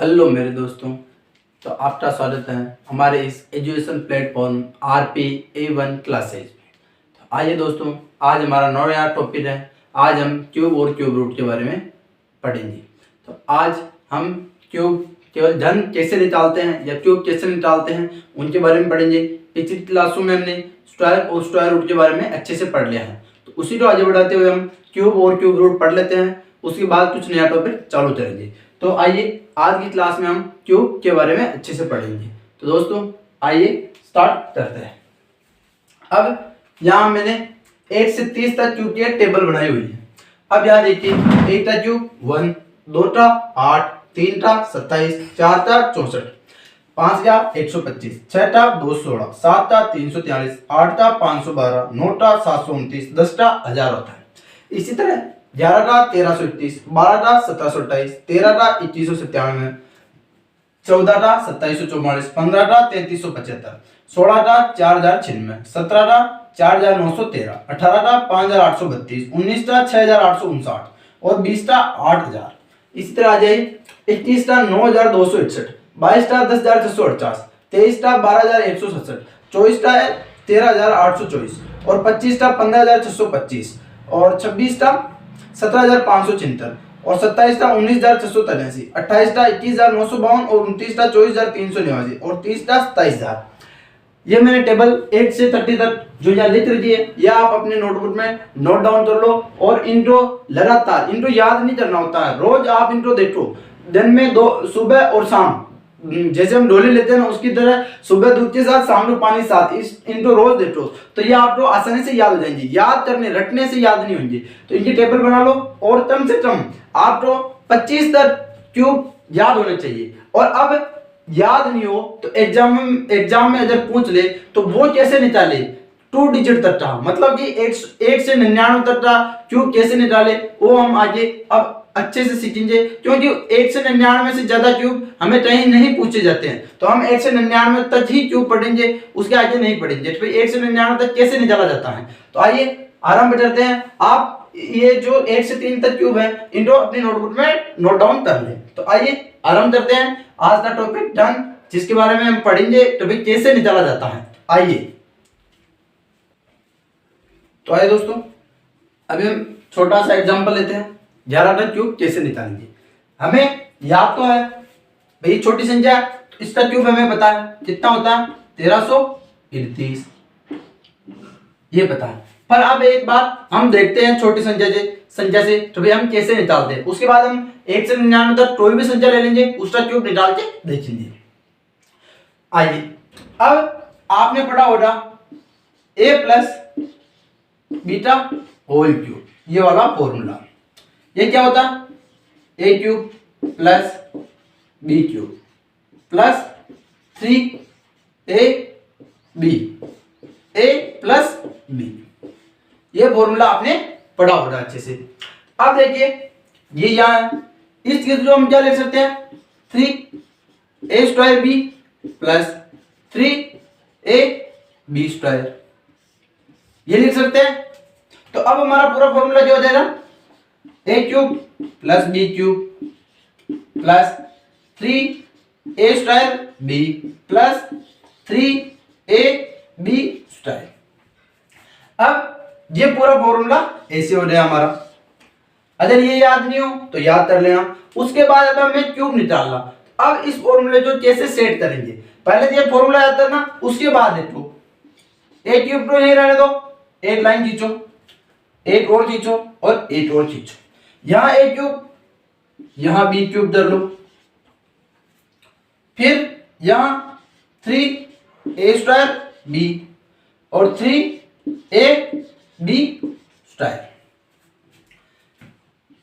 Hello मेरे दोस्तों। तो आपका स्वागत है हमारे इस एजुकेशन प्लेटफॉर्म RPA1 क्लासेज में। तो आइए दोस्तों, आज हमारा नया टॉपिक है। आज हम क्यूब और क्यूब रूट के बारे में पढ़ेंगे। तो आज हम क्यूब केवल धन कैसे निकालते हैं या क्यूब कैसे निकालते हैं उनके बारे में पढ़ेंगे। पिछली क्लासों में हमने स्क्वायर और स्क्वायर रूट के बारे में अच्छे से पढ़ लिया है, तो उसी को आगे बढ़ाते हुए हम क्यूब और क्यूब रूट पढ़ लेते हैं। उसके बाद कुछ नया टॉपिक चालू करेंगे। तो आइए आज की क्लास में हम क्यूब के बारे में अच्छे से पढ़ेंगे। तो दोस्तों आइए स्टार्ट करते हैं। अब यहाँ मैंने 1 से 30 तक क्यूब की टेबल बनाई हुई है। अब यहाँ देखिए, 1 का क्यूब 1, 2 का 8, 3 का 27, 4 का 64, 5 का 125, 6 का 216, 7 का 343, 8 का 512, 9 का 729, 10 का 1000 होता है। इसी तरह 11 का 1331, 12 का 1728, 13 का 2197, 14 का 2744, 15 का 3375, 16 का 4096, 17 का 4913, 18 का 5832, 19 का 6859 और 20 का 8000। इसी तरह आ जाए 21 का 9261, 22 का 10648, 23 का 12167, 24 का 13824 और 25 का 15625 और 26 का 17576 और 27 का 19683, 28 का 21952 और 29 का 24389 और 30 का 27000। ये मैंने टेबल 1 से 30 तक जो यहाँ लिख रही है, यह आप अपने नोटबुक में नोट डाउन कर लो। और इनको लगातार, इनको याद नहीं करना होता है, रोज आप इनको देखो। दिन में 2 सुबह और शाम, जैसे हम डोले लेते हैं ना, उसकी तरह सुबह दूध के साथ शाम को पानी साथ, इनको रोज देखो तो ये आपको आसानी से याद हो जाएंगे। याद करने रटने से याद नहीं होंगे, तो इनकी टेबल बना लो और कम से कम आपको 25 तक क्यूब याद होने चाहिए। और अब याद नहीं हो तो एग्जाम में अगर पूछ ले तो वो कैसे निकाले 2 डिजिट तक का, मतलब कि 1 से 99 तक का क्यूब कैसे निकाले, वो हम आगे अब अच्छे से सीखेंगे। क्योंकि 1 से 99 से ज्यादा क्यूब हमें कहीं नहीं पूछे जाते हैं, तो हम 1 से 99 तक ही क्यूब पढ़ेंगे, उसके आगे नहीं पढ़ेंगे। तो 1 से 99 तक कैसे निकाला जाता है, तो आइए आरंभ करते हैं। आप ये जो 1 से 3 तक क्यूब है, इनको अपनी नोटबुक में नोट डाउन कर लें। तो आइए आरंभ करते हैं आज का टॉपिक डन, जिसके बारे में हम पढ़ेंगे टॉपिक कैसे निकाला जाता है। आइए तो आइए दोस्तों, अभी हम छोटा सा एग्जांपल लेते हैं। 11 का क्यूब कैसे निकालेंगे। हमें याद तो है भाई, छोटी संख्या, इसका क्यूब हमें पता है कितना होता है, 1338, ये पता है। पर अब एक बात हम देखते हैं छोटी संख्या से तो भाई हम कैसे निकालते हैं। उसके बाद हम 1 से 99 तक कोई भी संख्या ले लेंगे, उसका क्यूब निकाल के देखेंगे। आइए, अब आपने पढ़ा होगा a plus beta whole cube, ये वाला फॉर्मूला। ये क्या होता है, a cube plus b cube plus 3ab, a plus b, ये फॉर्मूला आपने पढ़ा होगा अच्छे से। अब देखिए ये यहां है, इस केस को हम क्या लिख सकते हैं, 3a² b प्लस 3ab², ये लिख सकते हैं। तो अब हमारा पूरा फॉर्मूला क्या हो जाएगा, a cube plus b cube plus 3a² b plus 3ab²। अब ये पूरा फॉर्मूला ऐसे हो जाए हमारा। अगर ये याद नहीं हो तो याद कर लेना। उसके बाद अब हमें क्यूब निकालना। अब इस फॉर्मूले को कैसे सेट करेंगे, पहले तो ये फॉर्मूला याद करना, उसके बाद देखो a क्यूब को यहीं रहने दो, एक लाइन खींचो, एक और खींचो और एक और खींचो। यहां a क्यूब, यहां b क्यूब धर लो, फिर यहां 3a² b और 3ab²,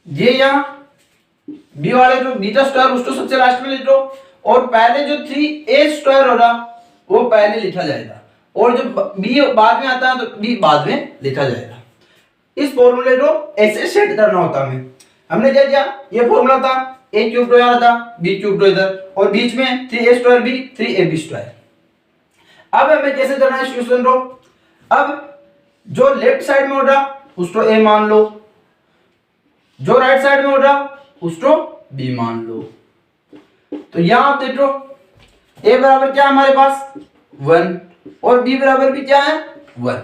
ये यहां b वाले जो बीटा² उसको सबसे लास्ट में लिख लो, और पहले जो 3a² होगा वो पहले लिखा जाएगा, और जो b बाद में आता है तो b बाद में लिखा जाएगा। इस फॉर्मूले को ऐसे सेट करना होता है। हमने क्या किया, ये फॉर्मूला था a क्यूब तो यहाँ था, b क्यूब तो इधर, और बीच में 3a² b 3ab²। अब हमें कैसे करना है इस क्वेश्चन को, अब जो लेफ्ट साइड में होगा उसको a मान लो, जो राइट साइड में होगा उसको b मान लो। तो यहाँ आप देखो a बराबर क्या है हमारे पास 1 और b बराबर भी क्या है 1।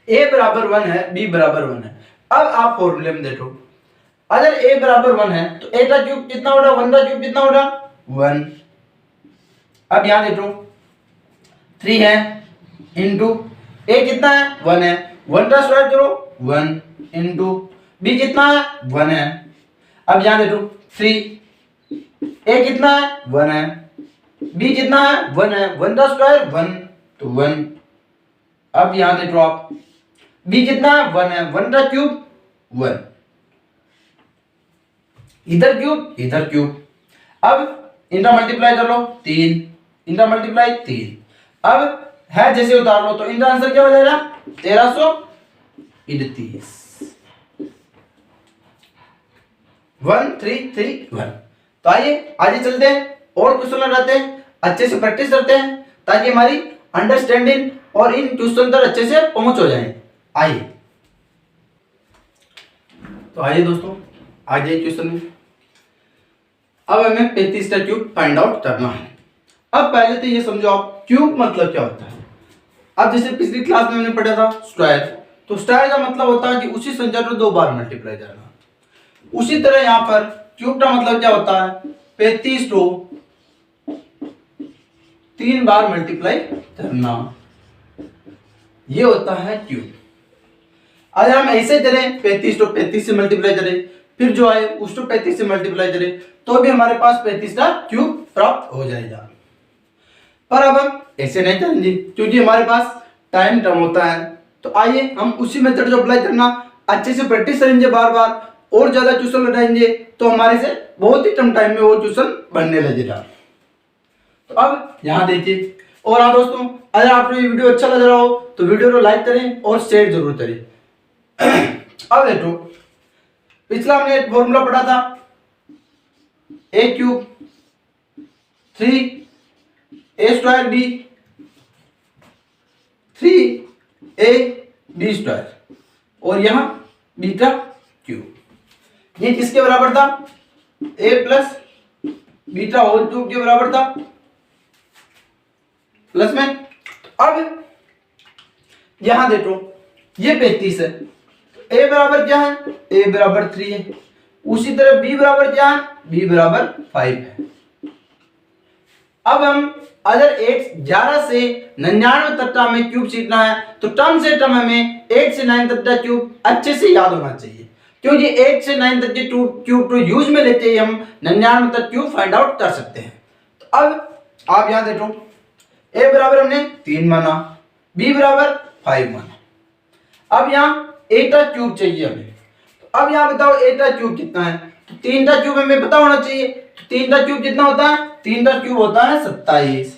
a बराबर 1 है, b बराबर 1 है। अब आप फॉर्मूले में देखो, अगर a बराबर 1 है तो a का क्यूब कितना होगा, 1 का क्यूब कितना होगा 1। अब यहां देखो 3 है इंटू a कितना है 1 है, 1 का स्क्वायर करो 1 इंटू b कितना है 1 है। अब यहां देखो 3 a कितना है 1 है, b कितना है 1 है, 1 का स्क्वायर 1 तो 1। अब यहां देखो आप b कितना है 1 है, 1 का क्यूब 1, इधर क्यूब इधर क्यूब। अब इनका मल्टीप्लाई कर लो 3, इनका मल्टीप्लाई 3। अब है जैसे उतार लो तो इनका आंसर क्या हो जाएगा 1339। 1331। तो आइए आगे चलते हैं और क्वेश्चन लगाते हैं, अच्छे से प्रैक्टिस करते हैं ताकि हमारी अंडरस्टैंडिंग और इन क्वेश्चन तक अच्छे से पहुंच हो जाए। आइए तो आइए दोस्तों आ जाइए क्वेश्चन में। अब हमें 35 का क्यूब फाइंड आउट करना है। अब पहले तो ये समझो आप क्यूब मतलब क्या होता है। अब जैसे पिछली क्लास में हमने पढ़ा था स्क्वायर, तो स्क्वायर का मतलब होता है कि उसी संख्या को 2 बार मल्टीप्लाई करना। उसी तरह यहाँ पर क्यूब का मतलब क्या होता है 35 को 3 बार मल्टीप्लाई करना, ये होता है क्यूब। अगर हम ऐसे करें 35 को 35 से मल्टीप्लाई करें, फिर जो आए उसको 35 से मल्टीप्लाई करें, तो भी हमारे पास 35 का क्यूब प्राप्त हो जाएगा। पर अब हम ऐसे नहीं करेंगे क्योंकि हमारे पास टाइम कम होता है। तो आइए हम उसी मेथड को अप्लाई करना, अच्छे से प्रैक्टिस करेंगे, बार बार और ज्यादा क्वेश्चन लगाएंगे तो हमारे से बहुत ही कम टाइम में वो क्वेश्चन बनने लगेगा। तो अब यहाँ देखिए, और हाँ दोस्तों, अगर आपको ये वीडियो अच्छा लग रहा हो तो वीडियो को लाइक करें और शेयर जरूर करें। अब देखो पिछला हमने एक फॉर्मूला पढ़ा था a cube 3a square b 3ab square और यहां b का क्यूब, ये किसके बराबर था a plus beta whole cube के बराबर था प्लस में। अब यहां देखो ये 35 है, a बराबर क्या है a बराबर 3 है, उसी तरह b बराबर क्या है b बराबर 5 है। अब हम अगर 11 से 99 तक का हमें क्यूब सीखना है तो कम से कम हमें 8 से 9 तक का क्यूब अच्छे से याद होना चाहिए, क्योंकि 8 से 9 तक के क्यूब को यूज में लेते ही हम 99 तक क्यूब फाइंड आउट कर सकते हैं। तो अब आप यहां देखो a बराबर हमने 3 माना, b बराबर 5 माना। अब यहां a का क्यूब चाहिए हमें, तो अब यहां बताओ a का क्यूब कितना है, तो 3 का क्यूब हमें पता होना चाहिए। तो 3 का क्यूब कितना होता है, 3 का क्यूब होता है 27।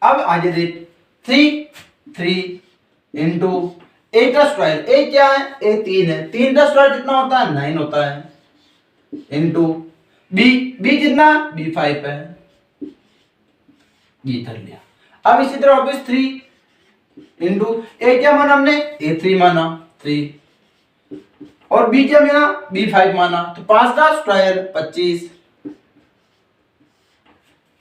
अब आगे देख 3 इंटू a का स्क्वायर, a क्या है a 3 है, 3 का स्क्वायर कितना होता है 9 होता है इंटू b कितना b 5 है, ये कर लिया। अब इसी तरह वापस 3 इंटू a क्या माना हमने a 3 माना 3 और b क्या माना b 5 माना, तो 5 का स्क्वायर 25।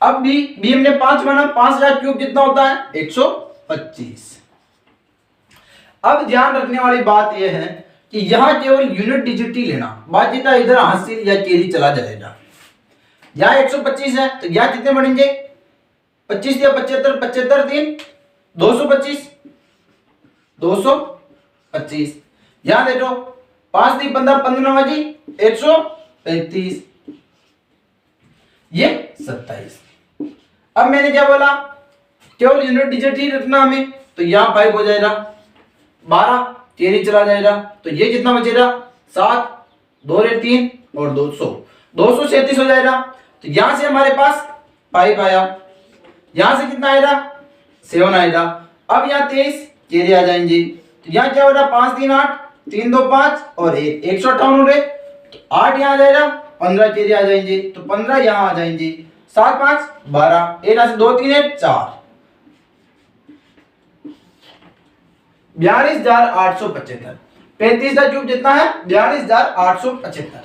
अब b हमने 5 माना, 5 का क्यूब कितना होता है 125। अब ध्यान रखने वाली बात यह है कि यहां केवल यूनिट डिजिट ही लेना, बाकी का इधर हासिल या कैरी चला जाएगा। यहां 125 है तो यहां कितने बनेंगे 25 या 75, 75 3 225 225। यहां देखो 5 3 15 15 बाजी 135, ये 27। अब मैंने क्या बोला केवल यूनिट डिजिट ही रखना हमें, तो यहां 5 हो जाएगा, 12 कैरी चला जाएगा, तो ये कितना बचेगा 7 2 3 और 237 हो जाएगा। तो यहां से हमारे पास 5 आया, यहां से कितना आएगा 7 आएगा। अब यहाँ 23 कैरी आ जाएंगे, तो यहाँ क्या हो रहा 5 3 8 3 2 5 और 1 158 हो रहे, तो 8 यहाँ आ जाएगा, 15 कैरी आ जाएंगे, तो 15 यहाँ आ जाएंगे, 7 5 12, 1 से 2 3 1 4 42,875। 35 का क्यूब कितना है 42,875।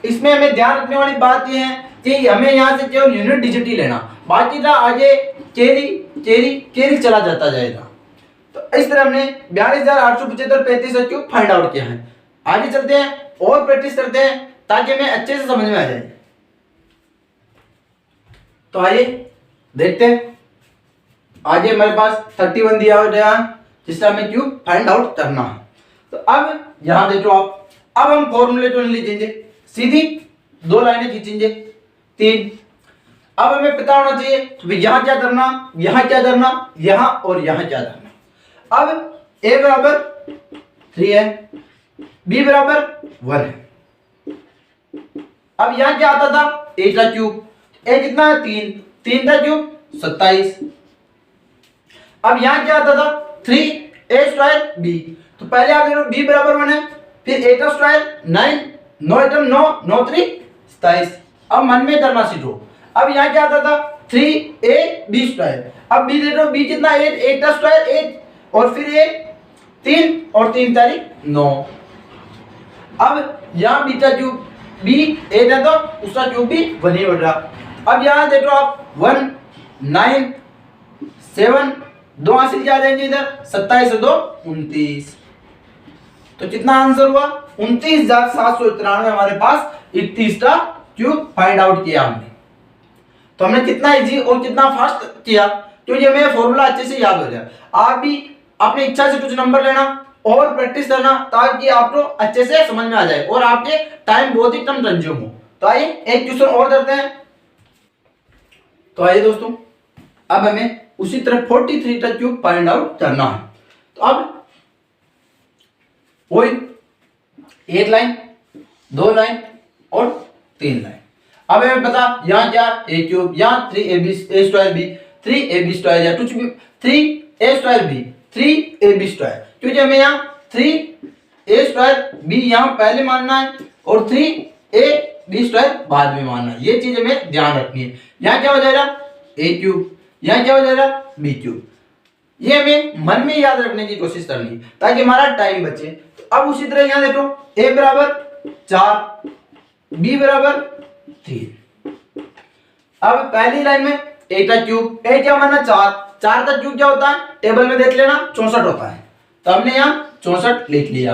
इसमें हमें ध्यान रखने वाली बात यह है कि हमें यहाँ से केवल यूनिट डिजिट ही लेना, बाकी का आगे कैरी कैरी कैरी चला जाता जाएगा। तो इस तरह हमने 42,875 35 क्यूब फाइंड आउट किया है। आगे चलते हैं और प्रैक्टिस करते हैं ताकि हमें अच्छे से समझ में आ जाए। तो आइए देखते हैं। आगे हमारे पास 31 दिया हुआ है जिससे हमें क्यूब फाइंड आउट करना है। तो अब यहां देखो आप, अब हम फॉर्मूले तो नहीं लिखेंगे, सीधी 2 लाइनें खींचेंगे 3। अब हमें पता होना चाहिए तो यहां क्या करना, यहां क्या करना, यहां और यहां क्या करना। अब a बराबर 3 है, b बराबर 1 है। अब यहां क्या आता था, a का क्यूब, a कितना है 3, 3 का क्यूब 27। अब यहां क्या आता था 3a स्क्वायर b, तो पहले आप देखो b बराबर 1 है, फिर a का स्क्वायर 9, 9 8 9 9 3 27। अब मन में करना सीखो। अब यहाँ क्या आता था 3ab स्क्वायर, अब b देखो b कितना 8, 8 का स्क्वायर 8 और फिर a 3 और 3 तारीख 9। अब यहाँ b का क्यूब, b 8 है तो उसका क्यूब भी 1 ही बढ़ रहा। अब यहाँ देखो आप 1 9 7, 2 हासिल क्या देंगे इधर, 27 से 2 29। तो कितना आंसर हुआ 29,793 हमारे पास 31 का क्यूब फाइंड आउट किया हमने। तो हमने कितना इजी और कितना फास्ट किया, क्योंकि हमें फॉर्मूला अच्छे से याद हो जाए। आप भी अपनी इच्छा से कुछ नंबर लेना और प्रैक्टिस करना ताकि आपको अच्छे से समझ में आ जाए और आपके टाइम बहुत ही कम कंज्यूम हो। तो आइए एक क्वेश्चन और करते हैं। तो आइए दोस्तों, अब हमें उसी तरह 43 का क्यूब फाइंड आउट करना है। तो अब वही 1 लाइन 2 लाइन और 3 लाइन। अब हमें पता यहाँ क्या a क्यूब, यहाँ 3ab a square b, 3ab square या कुछ भी 3a square b 3ab square, क्योंकि हमें यहाँ 3a स्क्वायर b यहाँ पहले मानना है और 3ab स्क्वायर बाद में मानना है। ये चीज हमें ध्यान रखनी है। यहाँ क्या हो जाएगा a क्यूब, यहाँ क्या हो जाएगा b क्यूब। ये हमें मन में याद रखने की कोशिश करनी है ताकि हमारा टाइम बचे। तो अब उसी तरह यहाँ देखो a बराबर 4, b बराबर 3। अब पहली लाइन में a का क्यूब, a क्या माना 4, 4 का क्यूब क्या होता है टेबल में देख लेना 64 होता है, तो हमने यहाँ 64 लिख लिया।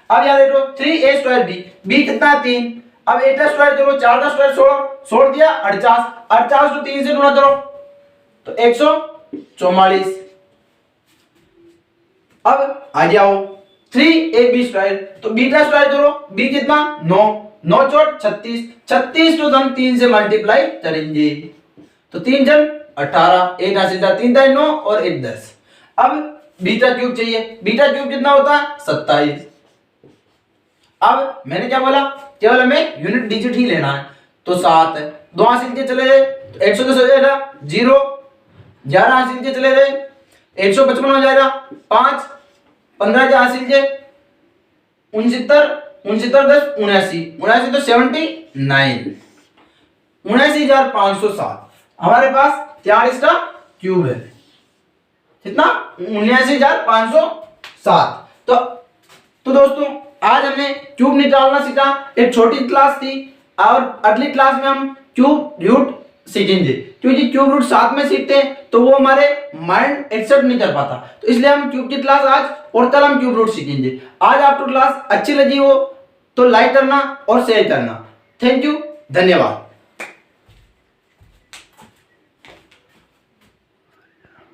अब यहाँ देखो 3a स्क्वायर b, b कितना है 3। अब a का स्क्वायर करो, 4 का स्क्वायर छोड़ दिया 48, 48 को 3 से गुणा करो तो 144। अब आ जाओ 3ab स्क्वायर, तो b का स्क्वायर करो, b कितना 9, 9 चौट 36, 36 को हम 3 से मल्टीप्लाई करेंगे तो 3 जन 18, 1 हासिल था 3 9 और 1 10। अब बीटा क्यूब चाहिए, बीटा क्यूब कितना होता है 27। अब मैंने क्या बोला, केवल हमें यूनिट डिजिट ही लेना है, तो 7 है, 2 हासिल के चले गए तो 110 हो जाएगा 0, 11 हासिल के चले गए 155 हो जाएगा 5, 15 के हासिल के 69, 69 10 79, 79 तो 79, 79,507 हमारे पास 40 का क्यूब है। कितना 79,507। तो दोस्तों आज हमने क्यूब निकालना सीखा। एक छोटी क्लास थी और अगली क्लास में हम क्यूब रूट सीखेंगे, क्योंकि क्यूब रूट साथ में सीखते हैं तो वो हमारे माइंड एक्सेप्ट नहीं कर पाता, तो इसलिए हम क्यूब की क्लास आज और कल हम क्यूब रूट सीखेंगे। आज आपको क्लास अच्छी लगी हो तो लाइक करना और शेयर करना। थैंक यू, धन्यवाद।